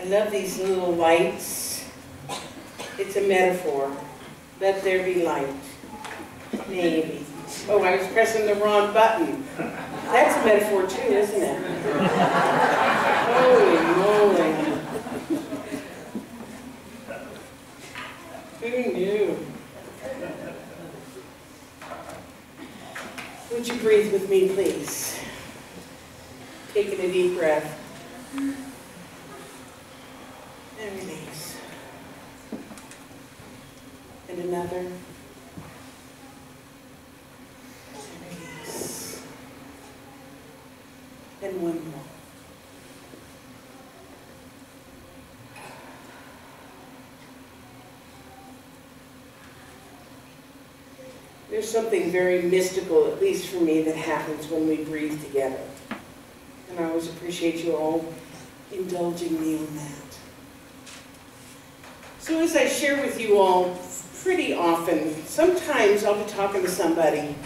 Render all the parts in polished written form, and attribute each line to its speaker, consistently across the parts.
Speaker 1: love these little lights. It's a metaphor. Let there be light. Maybe. Oh, I was pressing the wrong button. That's a metaphor too, isn't it? Holy moly. Who knew? Would you breathe with me, please? Taking a deep breath. And release. And another. And release. And one more. There's something very mystical, at least for me, that happens when we breathe together. And I always appreciate you all indulging me in that. So as I share with you all pretty often, sometimes I'll be talking to somebody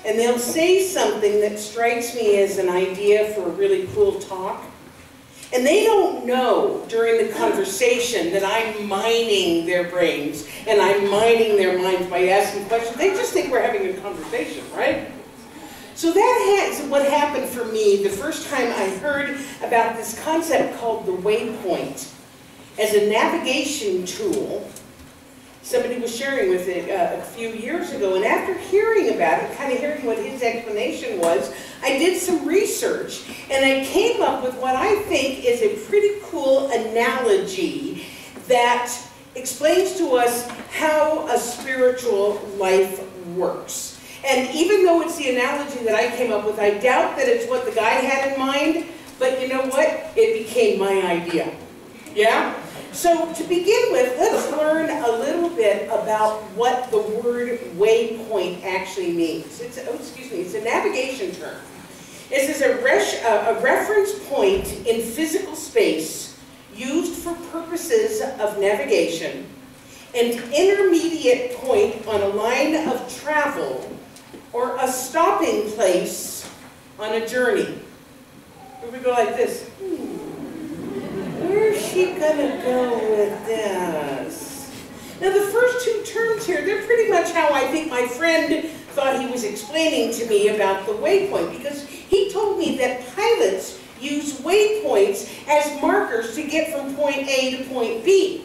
Speaker 1: and they'll say something that strikes me as an idea for a really cool talk. And they don't know during the conversation that I'm mining their brains and I'm mining their minds by asking questions. They just think we're having a conversation, right? So that's what happened for me the first time I heard about this concept called the Waypoint as a navigation tool. Somebody was sharing with it a few years ago, and after hearing about it, kind of hearing what his explanation was, I did some research, and I came up with what I think is a pretty cool analogy that explains to us how a spiritual life works. And even though it's the analogy that I came up with, I doubt that it's what the guy had in mind, but you know what? It became my idea. Yeah? So to begin with, let's learn a little bit about what the word waypoint actually means. It's a navigation term. This is a reference point in physical space used for purposes of navigation, an intermediate point on a line of travel, or a stopping place on a journey. Here we go like this. Where's she gonna go with this? Now the first two terms here, they're pretty much how I think my friend thought he was explaining to me about the waypoint, because he told me that pilots use waypoints as markers to get from point A to point B.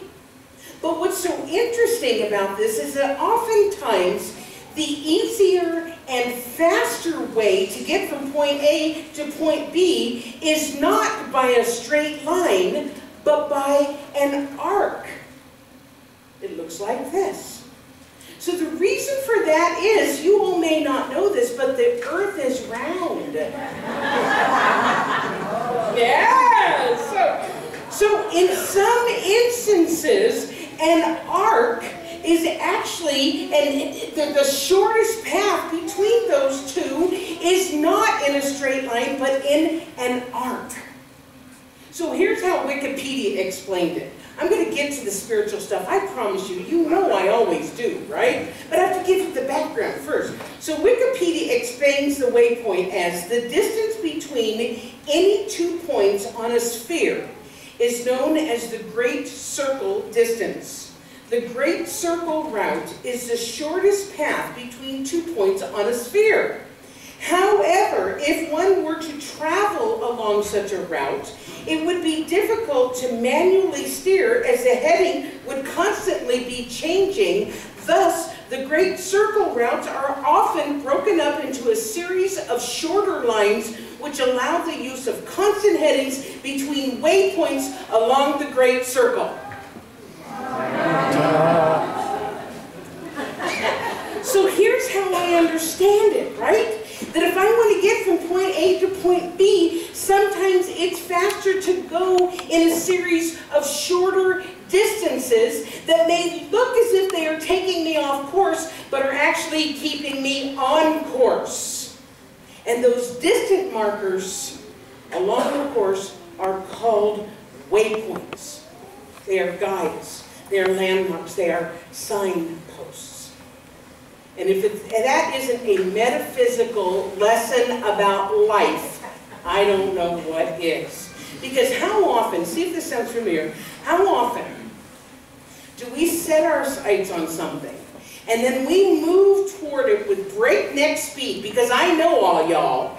Speaker 1: But what's so interesting about this is that oftentimes the easier and faster way to get from point A to point B is not by a straight line, but by an arc. It looks like this. So the reason for that is, you all may not know this, but the earth is round. Yeah! So in some instances, an arc is actually, and the shortest path between those two is not in a straight line, but in an arc. So here's how Wikipedia explained it. I'm going to get to the spiritual stuff. I promise you, you know I always do, right? But I have to give you the background first. So Wikipedia explains the waypoint as the distance between any 2 points on a sphere is known as the Great Circle distance. The Great Circle route is the shortest path between 2 points on a sphere. However, if one were to travel along such a route, it would be difficult to manually steer, as the heading would constantly be changing. Thus, the Great Circle routes are often broken up into a series of shorter lines which allow the use of constant headings between waypoints along the Great Circle. So here's how I understand it, right? That if I want to get from point A to point B, sometimes it's faster to go in a series of shorter distances that may look as if they are taking me off course, but are actually keeping me on course. And those distant markers along the course are called waypoints. They are guides. They are landmarks. They are signposts. And if that isn't a metaphysical lesson about life, I don't know what is. Because how often, see if this sounds familiar, how often do we set our sights on something and then we move toward it with breakneck speed, because I know all y'all,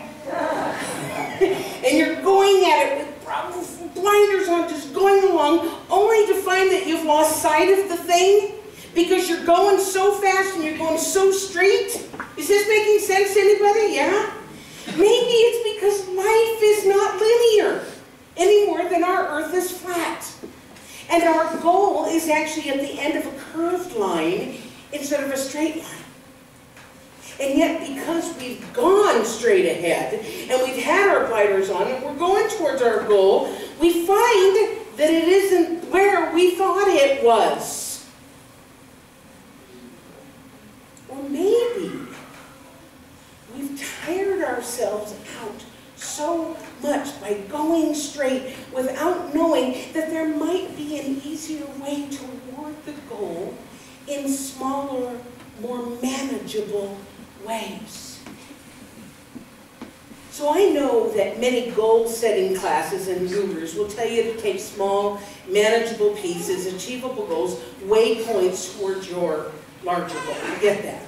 Speaker 1: and you're going at it with blinders on, just going along, only to find that you've lost sight of the thing because you're going so fast and you're going so straight? Is this making sense to anybody? Yeah? Maybe it's because life is not linear any more than our earth is flat. And our goal is actually at the end of a curved line instead of a straight line. And yet, because we've gone straight ahead, and we've had our blinders on, and we're going towards our goal, we find that it isn't where we thought it was. Or maybe we've tired ourselves out so much by going straight without knowing that there might be an easier way toward the goal in smaller, more manageable ways. So I know that many goal-setting classes and gurus will tell you to take small, manageable pieces, achievable goals, waypoints towards your larger goal. I get that.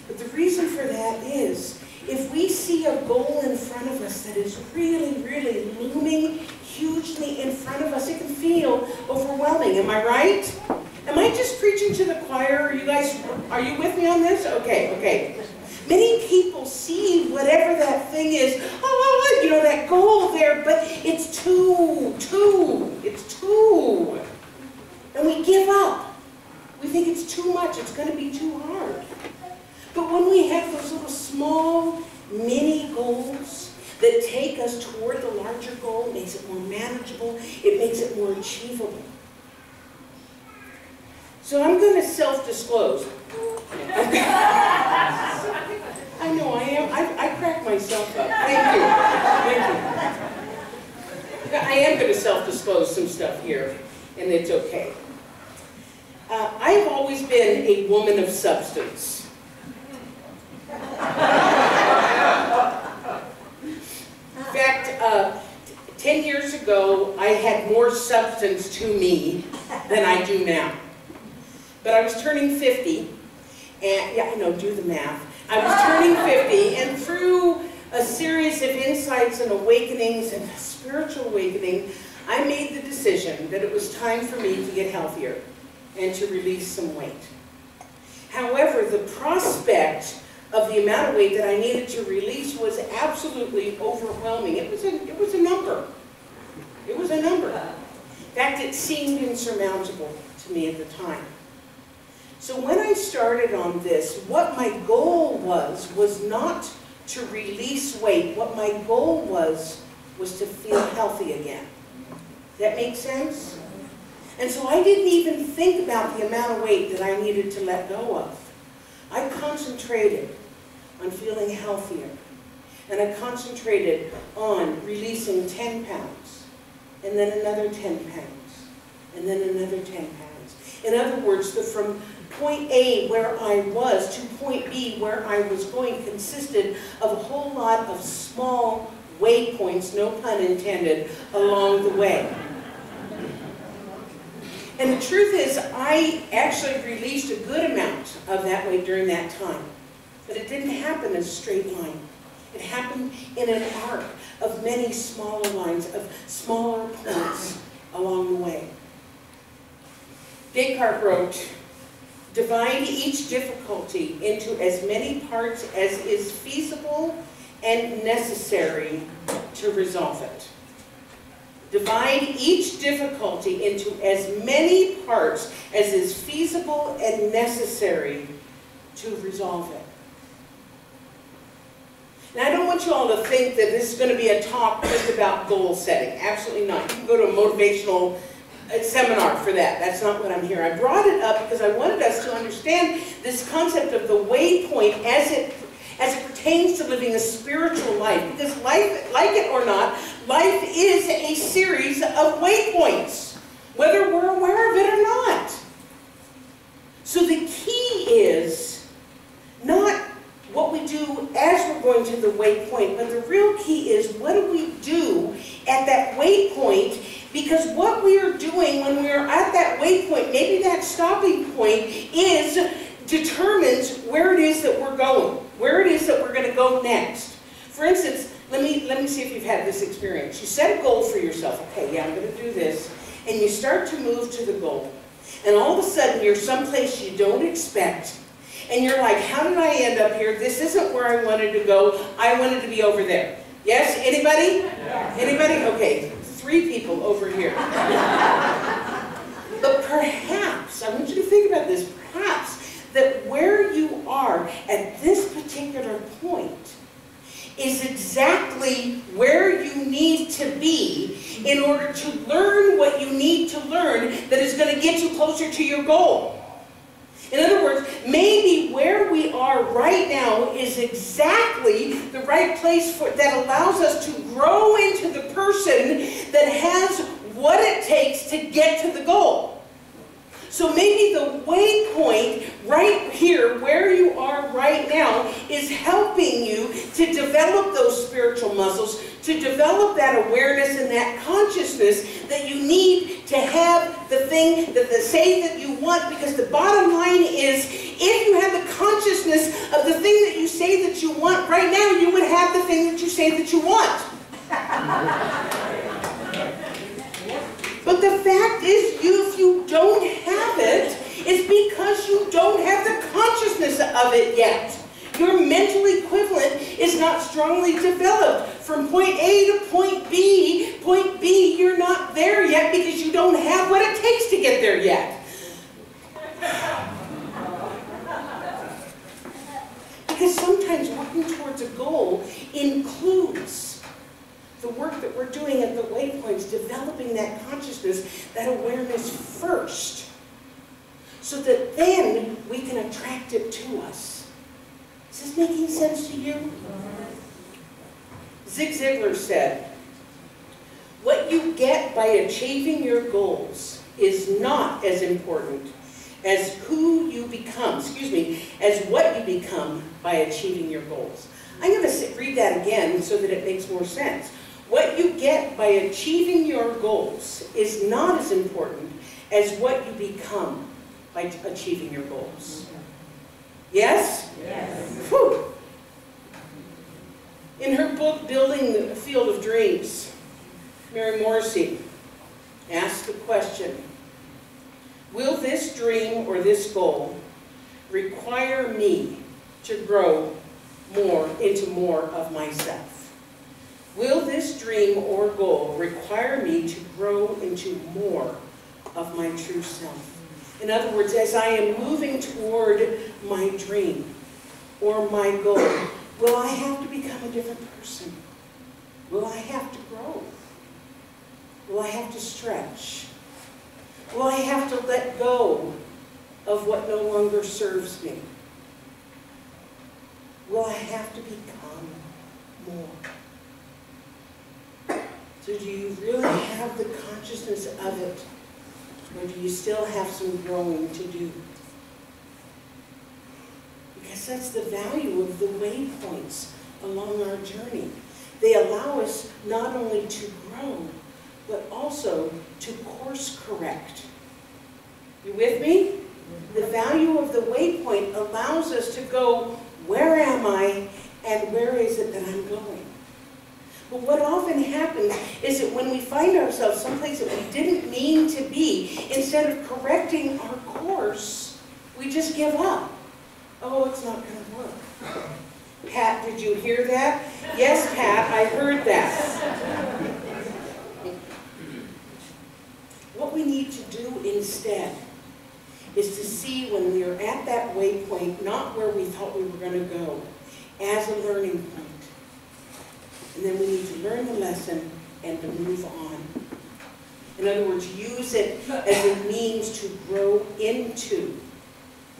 Speaker 1: But the reason for that is, if we see a goal in front of us that is really, really looming hugely in front of us, it can feel overwhelming. Am I right? Am I just preaching to the choir? Are you guys, are you with me on this? Okay, okay. Many people see whatever that thing is, you know, that goal there, but it's it's too. And we give up. We think it's too much, it's going to be too hard. But when we have those little small, mini goals that take us toward the larger goal, it makes it more manageable, it makes it more achievable. So I'm going to self-disclose. I know I am. I crack myself up. Thank you. Thank you. I am going to self-disclose some stuff here, and it's okay. I've always been a woman of substance. In fact, 10 years ago, I had more substance to me than I do now. But I was turning 50, and yeah, I know, do the math. I was turning 50, and through a series of insights and awakenings and a spiritual awakening, I made the decision that it was time for me to get healthier and to release some weight. However, the prospect of the amount of weight that I needed to release was absolutely overwhelming. It was a number. It was a number. In fact, it seemed insurmountable to me at the time. So when I started on this, what my goal was not to release weight. What my goal was to feel healthy again. That make sense? And so I didn't even think about the amount of weight that I needed to let go of. I concentrated on feeling healthier. And I concentrated on releasing 10 pounds, and then another 10 pounds, and then another 10 pounds. In other words, from point A, where I was, to point B, where I was going, consisted of a whole lot of small waypoints, no pun intended, along the way. And the truth is, I actually released a good amount of that weight during that time. But it didn't happen in a straight line. It happened in an arc of many smaller lines, of smaller points along the way. Descartes wrote, "Divide each difficulty into as many parts as is feasible and necessary to resolve it." Divide each difficulty into as many parts as is feasible and necessary to resolve it. Now, I don't want you all to think that this is going to be a talk just about goal setting. Absolutely not. You can go to a motivational seminar for that. That's not what I'm here. I brought it up because I wanted us to understand this concept of the waypoint as it pertains to living a spiritual life. Because life, like it or not, life is a series of waypoints, whether we're aware of it or not. So the key is not what we do as we're going to the waypoint, but the real key is what do we do at that waypoint? Because what we are doing when we are at that waypoint, maybe that stopping point, determines where it is that we're going, where it is that we're going to go next. For instance, let me see if you've had this experience. You set a goal for yourself. Okay, yeah, I'm going to do this. And you start to move to the goal. And all of a sudden, you're someplace you don't expect. And you're like, how did I end up here? This isn't where I wanted to go. I wanted to be over there. Yes? Anybody? Yes. Anybody? Okay. 3 people over here. But perhaps, I want you to think about this, perhaps that where you are at this particular point is exactly where you need to be in order to learn what you need to learn that is going to get you closer to your goal. In other words, maybe where we are right now is exactly the right place that allows us to grow into the person that has what it takes to get to the goal. So maybe the waypoint right here, where you are right now, is helping you to develop those spiritual muscles, to develop that awareness and that consciousness that you need to have the thing, the say that you want. Because the bottom line is, if you have the consciousness of the thing that you say that you want right now, you would have the thing that you say that you want. But the fact is, if you don't have it, it's because you don't have the consciousness of it yet. Your mental equivalent is not strongly developed. From point A to point B, you're not there yet because you don't have what it takes to get there yet. Because sometimes working towards a goal includes the work that we're doing at the waypoints, developing that consciousness, that awareness first, so that then we can attract it to us. Is this making sense to you? Zig Ziglar said, what you get by achieving your goals is not as important as who you become, as what you become by achieving your goals. I'm going to read that again so that it makes more sense. What you get by achieving your goals is not as important as what you become by achieving your goals. Yes? Yes. Whew. In her book, Building the Field of Dreams, Mary Morrissey asked the question, will this dream or this goal require me to grow into more of myself? Will this dream or goal require me to grow into more of my true self? In other words, as I am moving toward my dream or my goal, will I have to become a different person? Will I have to grow? Will I have to stretch? Will I have to let go of what no longer serves me? Will I have to become more? So do you really have the consciousness of it? Or do you still have some growing to do? Because that's the value of the waypoints along our journey. They allow us not only to grow, but also to course correct. You with me? The value of the waypoint allows us to go, where am I and where is it that I'm going? But what often happens is that when we find ourselves someplace that we didn't mean to be, instead of correcting our course, we just give up. Oh, it's not going to work. Pat, did you hear that? Yes, Pat, I heard that. What we need to do instead is to see when we are at that waypoint, not where we thought we were going to go, as a learning point. And then we need to learn the lesson and to move on. In other words, use it as a means to grow into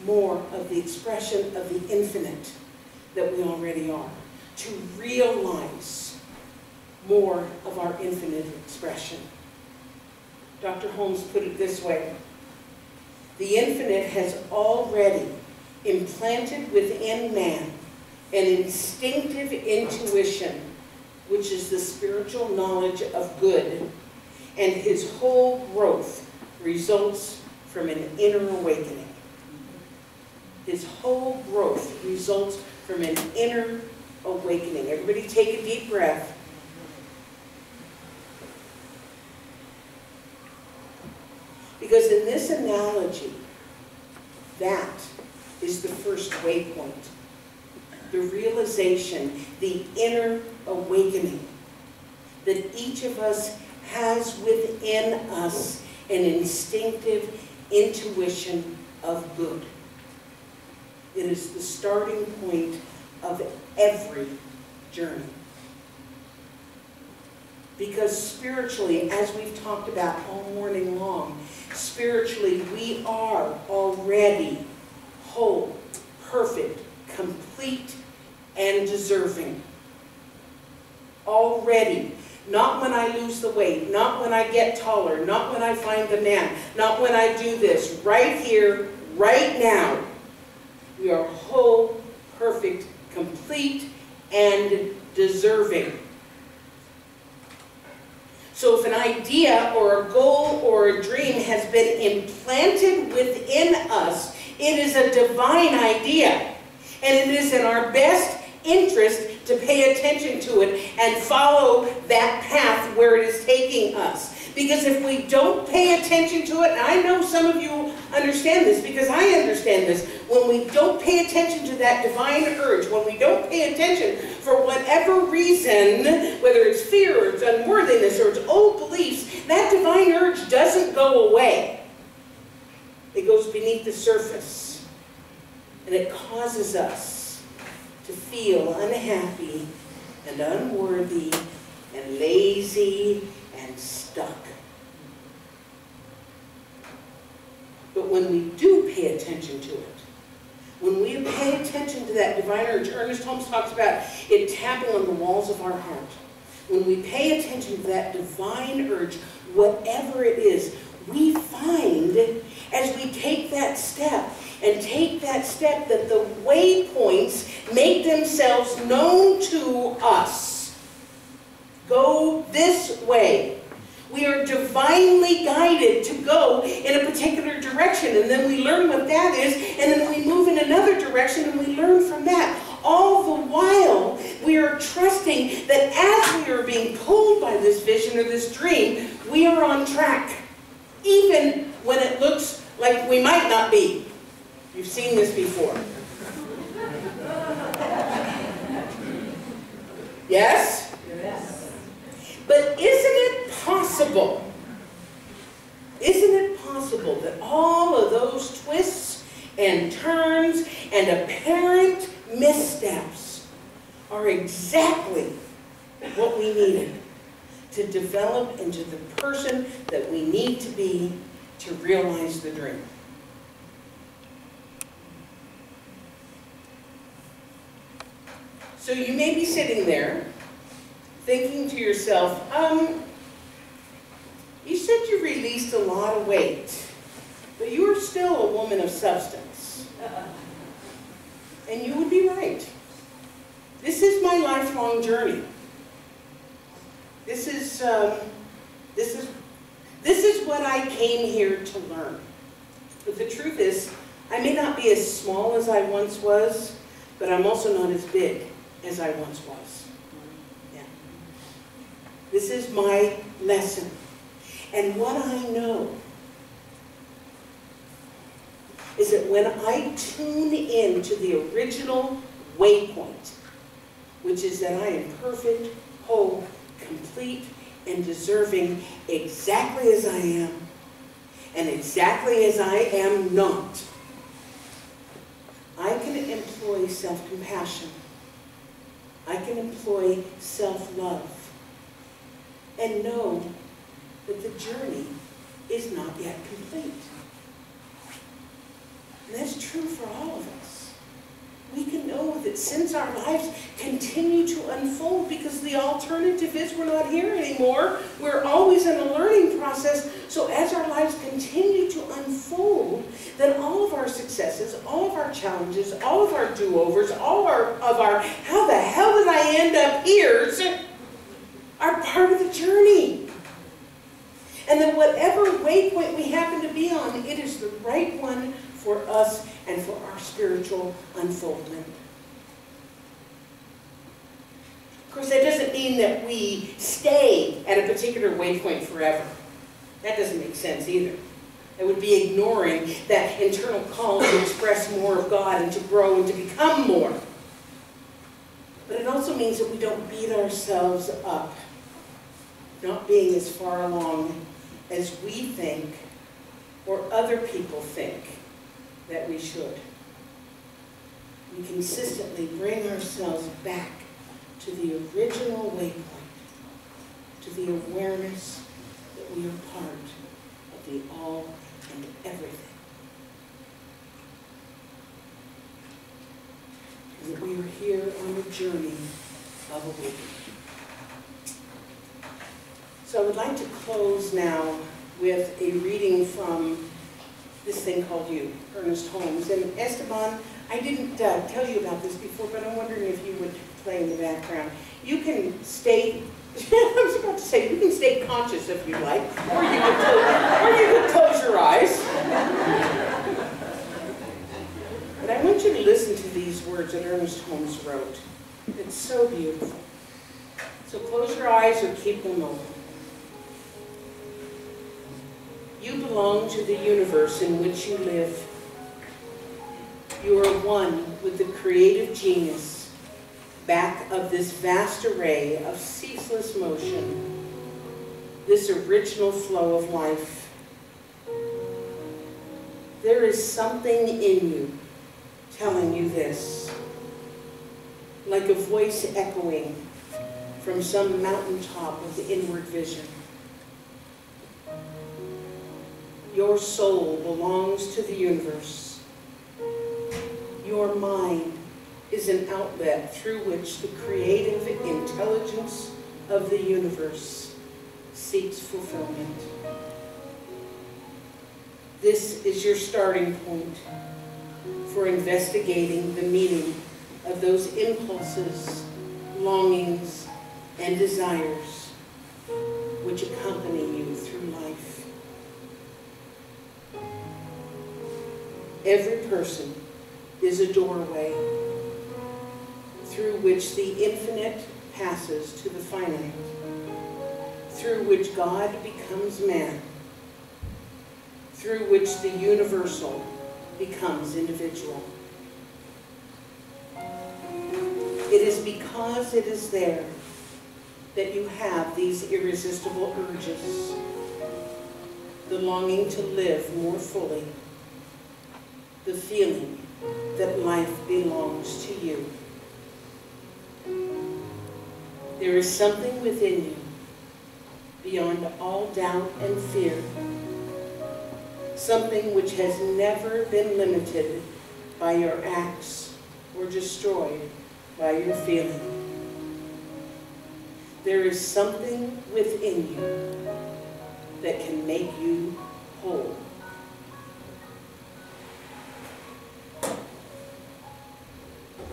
Speaker 1: more of the expression of the infinite that we already are. To realize more of our infinite expression. Dr. Holmes put it this way: the infinite has already implanted within man an instinctive intuition, which is the spiritual knowledge of good, and his whole growth results from an inner awakening. His whole growth results from an inner awakening. Everybody take a deep breath. Because in this analogy, that is the first waypoint. The realization, the inner awakening, that each of us has within us an instinctive intuition of good. It is the starting point of every journey. Because spiritually, as we've talked about all morning long, spiritually we are already whole, perfect, complete, and deserving. Already. Not when I lose the weight, not when I get taller, not when I find the man, not when I do this. Right here, right now, we are whole, perfect, complete, and deserving. So if an idea or a goal or a dream has been implanted within us, it is a divine idea. And it is in our best interest to pay attention to it and follow that path where it is taking us. Because if we don't pay attention to it, and I know some of you understand this because I understand this, when we don't pay attention to that divine urge, when we don't pay attention for whatever reason, whether it's fear or it's unworthiness or it's old beliefs, that divine urge doesn't go away. It goes beneath the surface. And it causes us to feel unhappy and unworthy and lazy and stuck. But when we do pay attention to it, when we pay attention to that divine urge, Ernest Holmes talks about it tapping on the walls of our heart. When we pay attention to that divine urge, whatever it is, we find as we take that step, and take that step, that the waypoints make themselves known to us. Go this way. We are divinely guided to go in a particular direction, and then we learn what that is, and then we move in another direction and we learn from that. All the while, we are trusting that as we are being pulled by this vision or this dream, we are on track, even when it looks like we might not be. You've seen this before. Yes?
Speaker 2: Yes.
Speaker 1: But isn't it possible, that all of those twists and turns and apparent missteps are exactly what we needed to develop into the person that we need to be to realize the dream? So you may be sitting there thinking to yourself, you said you released a lot of weight, but you are still a woman of substance. And you would be right. This is my lifelong journey. This is what I came here to learn. But the truth is, I may not be as small as I once was, but I'm also not as big as I once was. Yeah. This is my lesson. And what I know is that when I tune in to the original waypoint, which is that I am perfect, whole, complete, and deserving exactly as I am, and exactly as I am not, I can employ self-compassion. I can employ self-love and know that the journey is not yet complete. And that's true for all of us. We can know that since our lives continue to unfold, because the alternative is we're not here anymore. We're always in a learning process. So as our lives continue to unfold, then all of our successes, all of our challenges, all of our do-overs, all of our how the hell did I end up here are part of the journey. And then whatever waypoint we happen to be on, it is the right one for us and for our spiritual unfoldment. Of course, that doesn't mean that we stay at a particular waypoint forever. That doesn't make sense either. It would be ignoring that internal call to express more of God and to grow and to become more. But it also means that we don't beat ourselves up, not being as far along as we think or other people think that we should. We consistently bring ourselves back to the original waypoint, to the awareness that we are part of the all and everything. And that we are here on the journey of awakening. So I would like to close now with a reading from this thing called You, Ernest Holmes. And Esteban, I didn't tell you about this before, but I'm wondering if you would play in the background. You can stay, I was about to say, you can stay conscious if you like, or you can close your eyes. But I want you to listen to these words that Ernest Holmes wrote. It's so beautiful. So close your eyes or keep them open. You belong to the universe in which you live. You are one with the creative genius back of this vast array of ceaseless motion, this original flow of life. There is something in you telling you this, like a voice echoing from some mountaintop of the inward vision. Your soul belongs to the universe. Your mind is an outlet through which the creative intelligence of the universe seeks fulfillment. This is your starting point for investigating the meaning of those impulses, longings, and desires which accompany you through life. Every person is a doorway through which the infinite passes to the finite, through which God becomes man, through which the universal becomes individual. It is because it is there that you have these irresistible urges, the longing to live more fully, the feeling that life belongs to you. There is something within you beyond all doubt and fear, something which has never been limited by your acts or destroyed by your feeling. There is something within you that can make you whole.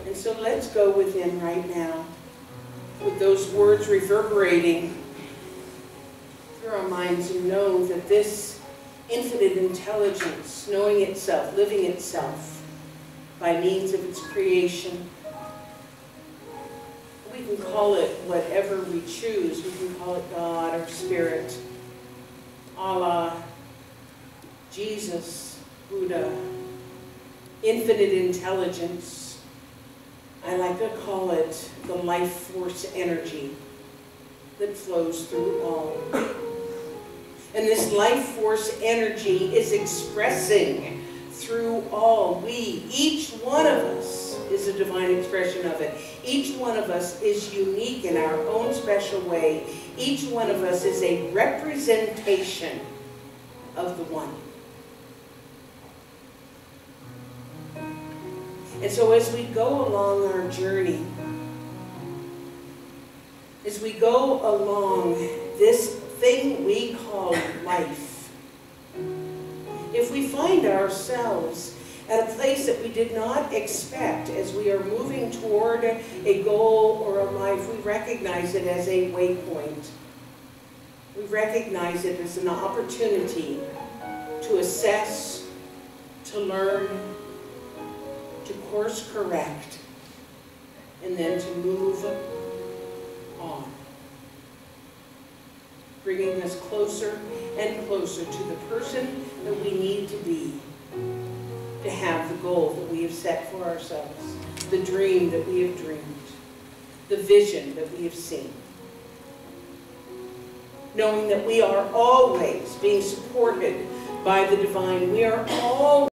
Speaker 1: And so let's go within right now with those words reverberating through our minds and know that this infinite intelligence, knowing itself, living itself by means of its creation, we can call it whatever we choose. We can call it God or Spirit, Allah, Jesus, Buddha, infinite intelligence. I like to call it the life force energy that flows through all. And this life force energy is expressing through all. Each one of us is a divine expression of it. Each one of us is unique in our own special way. Each one of us is a representation of the one. And so as we go along our journey, as we go along this thing we call life, if we find ourselves at a place that we did not expect as we are moving toward a goal or a life, we recognize it as a waypoint. We recognize it as an opportunity to assess, to learn, to course correct, and then to move on, bringing us closer and closer to the person that we need to be, to have the goal that we have set for ourselves, the dream that we have dreamed, the vision that we have seen. Knowing that we are always being supported by the divine. We are all